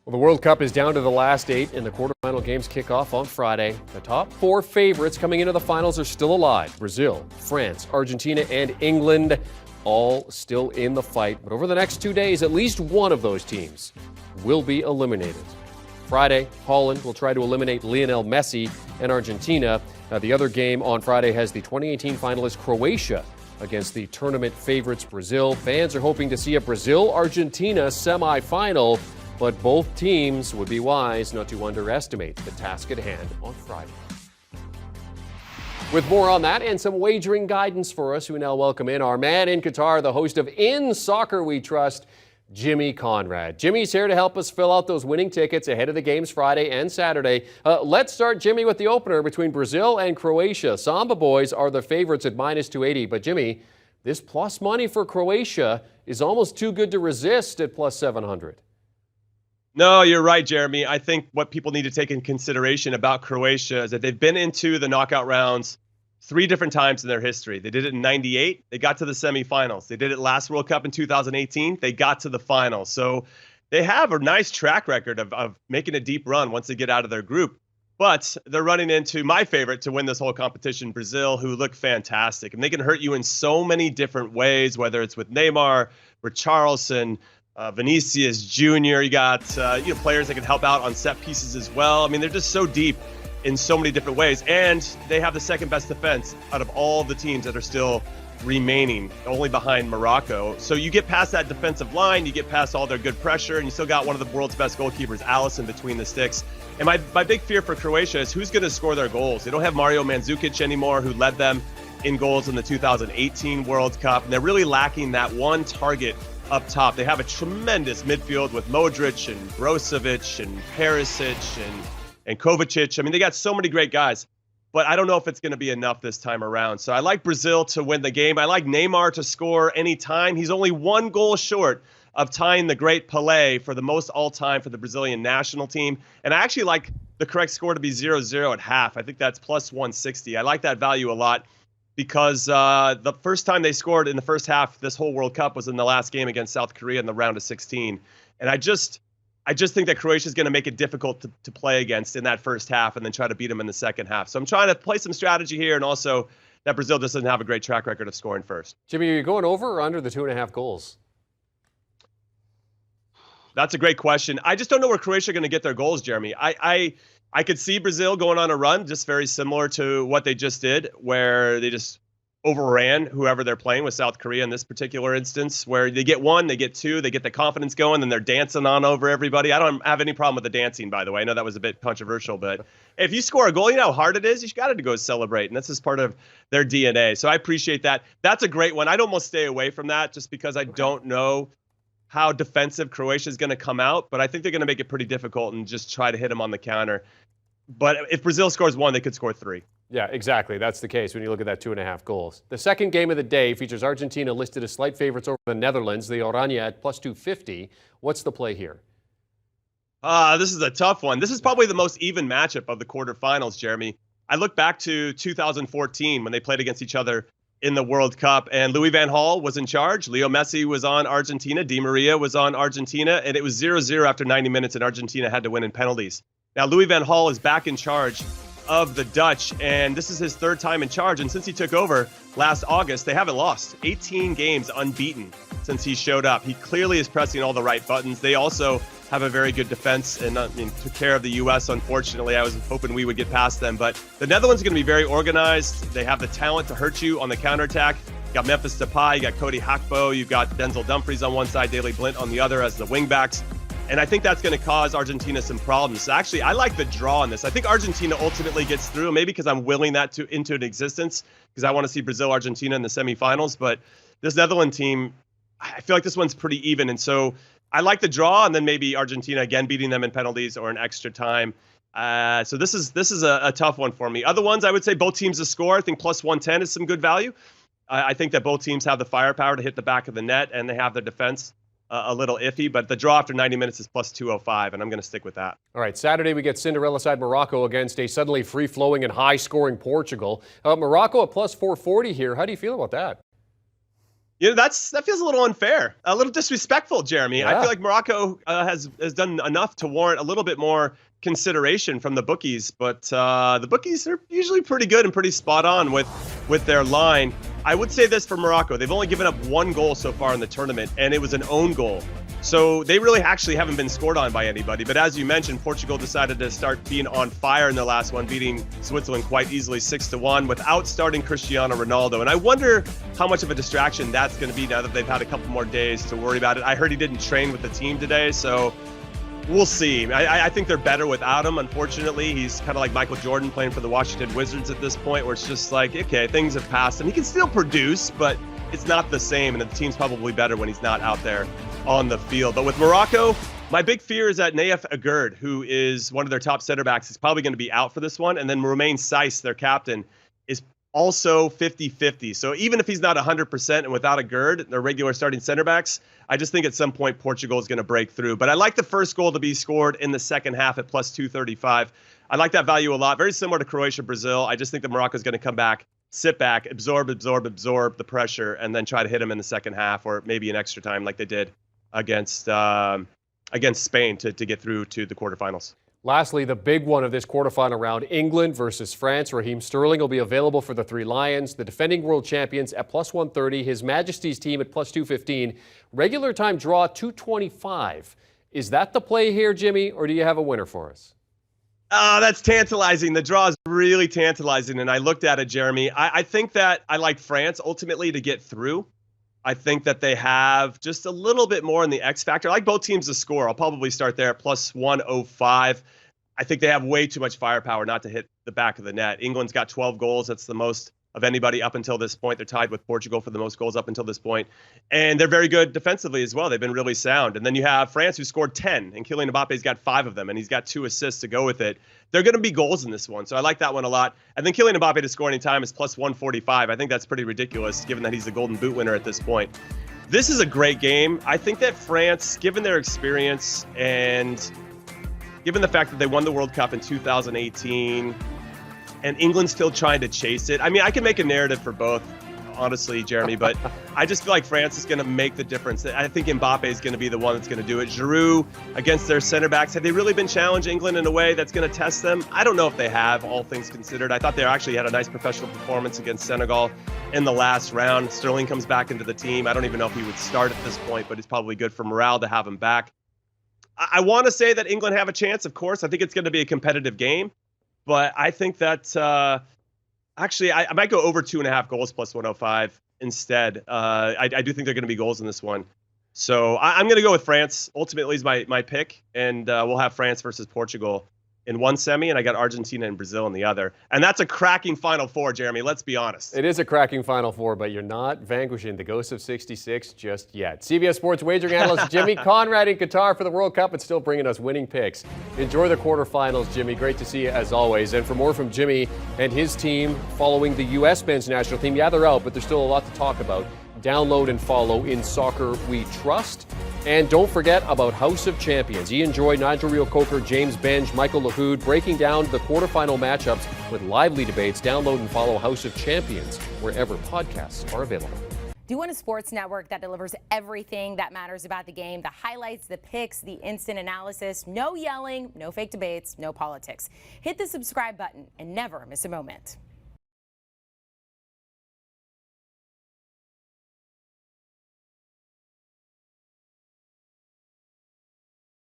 Well, the World Cup is down to the last 8, and the quarterfinal games kick off on Friday. The top 4 favorites coming into the finals are still alive. Brazil, France, Argentina, and England all still in the fight. But over the next 2 days, at least one of those teams will be eliminated. Friday, Holland will try to eliminate Lionel Messi and Argentina. Now, the other game on Friday has the 2018 finalist Croatia against the tournament favorites Brazil. Fans are hoping to see a Brazil-Argentina semifinal, but both teams would be wise not to underestimate the task at hand on Friday. With more on that and some wagering guidance for us, we now welcome in our man in Qatar, the host of In Soccer We Trust, Jimmy Conrad. Jimmy's here to help us fill out those winning tickets ahead of the games Friday and Saturday. Let's start, Jimmy, with the opener between Brazil and Croatia. Samba boys are the favorites at minus 280, but Jimmy, this plus money for Croatia is almost too good to resist at plus 700. No, you're right, Jeremy. I think what people need to take in consideration about Croatia is that they've been into the knockout rounds 3 different times in their history. They did it in 98. They got to the semifinals. They did it last World Cup in 2018. They got to the finals. So they have a nice track record of making a deep run once they get out of their group. But they're running into my favorite to win this whole competition, Brazil, who look fantastic. And they can hurt you in so many different ways, whether it's with Neymar, Richarlison, Vinicius Jr. You got players that can help out on set pieces as well. I mean, they're just so deep in so many different ways, and they have the second best defense out of all the teams that are still remaining, only behind Morocco. So you get past that defensive line, you get past all their good pressure, and you still got one of the world's best goalkeepers, Alisson, between the sticks. And my big fear for Croatia is who's going to score their goals. They don't have Mario Mandzukic anymore, who led them in goals in the 2018 World Cup, and they're really lacking that one target up top. They have a tremendous midfield with Modric and Brozovic and Perisic and Kovacic. I mean, they got so many great guys, but I don't know if it's going to be enough this time around. So I like Brazil to win the game. I like Neymar to score anytime. He's only 1 goal short of tying the great Pelé for the most all-time for the Brazilian national team. And I actually like the correct score to be 0-0 at half. I think that's plus 160. I like that value a lot, because the first time they scored in the first half this whole World Cup was in the last game against South Korea in the round of 16. And I just think that Croatia is going to make it difficult to play against in that first half and then try to beat them in the second half. So I'm trying to play some strategy here, and also that Brazil just doesn't have a great track record of scoring first. Jimmy, are you going over or under the 2.5 goals? That's a great question. I just don't know where Croatia are going to get their goals, Jeremy. I could see Brazil going on a run, just very similar to what they just did, where they just overran whoever they're playing with, South Korea in this particular instance, where they get 1, they get 2, they get the confidence going, and they're dancing on over everybody. I don't have any problem with the dancing, by the way. I know that was a bit controversial, but if you score a goal, you know how hard it is. You got to go celebrate, and that's just part of their DNA. So I appreciate that. That's a great one. I'd almost stay away from that just because I don't know how defensive Croatia is going to come out, but I think they're going to make it pretty difficult and just try to hit them on the counter. But if Brazil scores 1, they could score 3. Yeah, exactly. That's the case when you look at that 2.5 goals. The second game of the day features Argentina listed as slight favorites over the Netherlands, the Oranje at plus 250. What's the play here? This is a tough one. This is probably the most even matchup of the quarterfinals, Jeremy. I look back to 2014 when they played against each other in the World Cup, and Louis van Gaal was in charge. Leo Messi was on Argentina. Di Maria was on Argentina, and it was 0-0 after 90 minutes, and Argentina had to win in penalties. Now, Louis van Gaal is back in charge of the Dutch, and this is his 3rd time in charge. And since he took over last August, they haven't lost. 18 games unbeaten since he showed up. He clearly is pressing all the right buttons. They also have a very good defense and took care of the U.S., unfortunately. I was hoping we would get past them. But the Netherlands are going to be very organized. They have the talent to hurt you on the counterattack. You got Memphis Depay, you got Cody Gakpo, you've got Denzel Dumfries on one side, Daley Blind on the other as the wingbacks. And I think that's going to cause Argentina some problems. Actually, I like the draw on this. I think Argentina ultimately gets through, maybe because I'm willing that into an existence, because I want to see Brazil-Argentina in the semifinals. But this Netherlands team, I feel like this one's pretty even. And so I like the draw, and then maybe Argentina again beating them in penalties or in extra time. So this is a tough one for me. Other ones, I would say both teams to score. I think plus 110 is some good value. I think that both teams have the firepower to hit the back of the net, and they have their defense a little iffy, but the draw after 90 minutes is plus 205, and I'm going to stick with that. All right, Saturday we get Cinderella side Morocco against a suddenly free-flowing and high-scoring Portugal. Morocco at plus 440 here. How do you feel about that? That feels a little unfair, a little disrespectful, Jeremy. Yeah. I feel like Morocco has done enough to warrant a little bit more consideration from the bookies, but the bookies are usually pretty good and pretty spot on with their line. I would say this for Morocco: they've only given up 1 goal so far in the tournament, and it was an own goal. So they really actually haven't been scored on by anybody. But as you mentioned, Portugal decided to start being on fire in their last one, beating Switzerland quite easily 6-1 without starting Cristiano Ronaldo. And I wonder how much of a distraction that's going to be now that they've had a couple more days to worry about it. I heard he didn't train with the team today, so we'll see. I think they're better without him. Unfortunately, he's kind of like Michael Jordan playing for the Washington Wizards at this point, where it's just like, okay, things have passed, and he can still produce, but it's not the same, and the team's probably better when he's not out there on the field. But with Morocco, my big fear is that Nayef Aguerd, who is one of their top center backs, is probably going to be out for this one. And then Romain Saiss, their captain, is also 50-50. So even if he's not 100% and without Aguerd, their regular starting center backs, I just think at some point Portugal is going to break through. But I like the first goal to be scored in the second half at plus 235. I like that value a lot. Very similar to Croatia, Brazil. I just think that Morocco is going to come back, sit back, absorb the pressure, and then try to hit them in the second half, or maybe in extra time like they did against Spain to get through to the quarterfinals. Lastly, the big one of this quarterfinal round, England versus France. Raheem Sterling will be available for the Three Lions. The defending world champions at plus 130. His Majesty's team at plus 215. Regular time draw 225. Is that the play here, Jimmy, or do you have a winner for us? Oh, that's tantalizing. The draw is really tantalizing, and I looked at it, Jeremy. I think that I like France ultimately to get through. I think that they have just a little bit more in the X factor. I like both teams to score. I'll probably start there at plus 105. I think they have way too much firepower not to hit the back of the net. England's got 12 goals. That's the most of anybody up until this point. They're tied with Portugal for the most goals up until this point. And they're very good defensively as well. They've been really sound. And then you have France, who scored 10, and Kylian Mbappe's got 5 of them, and he's got 2 assists to go with it. They're going to be goals in this one, so I like that one a lot. And then Kylian Mbappe to score any time is plus 145. I think that's pretty ridiculous, given that he's the Golden Boot winner at this point. This is a great game. I think that France, given their experience and given the fact that they won the World Cup in 2018, and England's still trying to chase it. I mean, I can make a narrative for both, honestly, Jeremy, but I just feel like France is going to make the difference. I think Mbappe is going to be the one that's going to do it. Giroud against their center backs. Have they really been challenging England in a way that's going to test them? I don't know if they have, all things considered. I thought they actually had a nice professional performance against Senegal in the last round. Sterling comes back into the team. I don't even know if he would start at this point, but it's probably good for morale to have him back. I want to say that England have a chance, of course. I think it's going to be a competitive game. But I think that actually I might go over 2.5 goals plus 105 instead. I do think they're going to be goals in this one. So I'm going to go with France. Ultimately is my pick. And we'll have France versus Portugal in one semi, and I got Argentina and Brazil in the other. And that's a cracking Final Four, Jeremy. Let's be honest. It is a cracking Final Four, but you're not vanquishing the ghost of 66 just yet. CBS Sports wagering analyst Jimmy Conrad in Qatar for the World Cup and still bringing us winning picks. Enjoy the quarterfinals, Jimmy. Great to see you as always. And for more from Jimmy and his team following the U.S. men's national team, yeah, they're out, but there's still a lot to talk about. Download and follow In Soccer We Trust. And don't forget about House of Champions. Ian Joy, Nigel Reo-Coker, James Benge, Michael Lahoud breaking down the quarterfinal matchups with lively debates. Download and follow House of Champions wherever podcasts are available. Do you want a sports network that delivers everything that matters about the game? The highlights, the picks, the instant analysis. No yelling, no fake debates, no politics. Hit the subscribe button and never miss a moment.